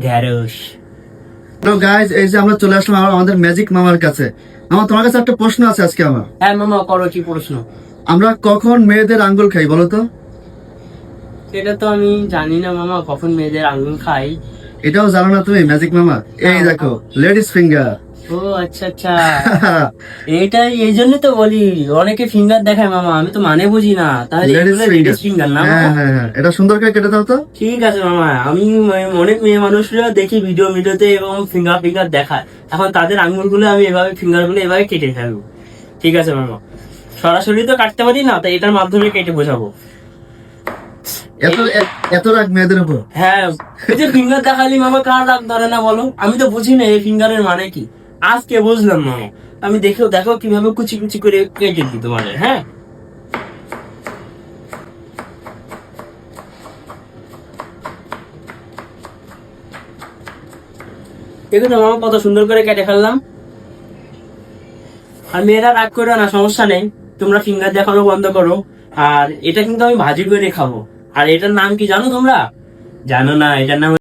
ঢেঁড়স। Hello guys, এই যে আমরা চলে আসলাম আমাদের ম্যাজিক মামার কাছে। আমার তোমার কাছে একটা প্রশ্ন আছে আজকে আমার। হ্যাঁ মামা, করো, কি প্রশ্ন? আমরা কখন মেয়েদের আঙ্গুল খাই বলো তো? এটা তো আমি জানি না মামা, কখন মেয়েদের আঙুল খাই। এটাও জানো না তুমি ম্যাজিক মামা? এই দেখো, লেডিস ফিঙ্গার। ও আচ্ছা আচ্ছা, এইটাই, এই জন্য তো বলি অনেকে ফিঙ্গার দেখায় মামা, আমি তো মানে বুঝি না। তাহলে লেডিস লেডিস ফিঙ্গার না হ্যাঁ মামা? হ্যাঁ হ্যাঁ, এটা সুন্দর করে কেটে দাও তো। ঠিক আছে মামা, আমি অনেক মেয়ে মানুষরা দেখি ভিডিওতে এবং ফিঙ্গার দেখায়, এখন তাদের আঙুলগুলো আমি এভাবে ফিঙ্গারগুলো এভাবে কেটে ফেলবো। ঠিক আছে মামা, সরাসরি তো কাটতে পারি না, তাই এটার মাধ্যমে কেটে বোঝাবো। এত এত রাগ মেয়েদের উপর? হ্যাঁ, এই যে ফিঙ্গার দেখালি মামা কার রাগ ধরে না বলো? আমি তো বুঝি না এই ফিঙ্গারের মানে কি, আজকে বুঝলাম মামা। আমি দেখো কিভাবে কুচি কুচি করে কেটে দিই তোমাদের। হ্যাঁ, দেখো তো মামা কত সুন্দর করে কেটে ফেললাম। আর মেয়েরা রাগ করো না, সমস্যা নেই, তোমরা ফিঙ্গার দেখানো বন্ধ করো। আর এটা কিন্তু আমি ভাজি করে খাবো। আর এটার নাম কি জানো তোমরা? জানো না, এটার নাম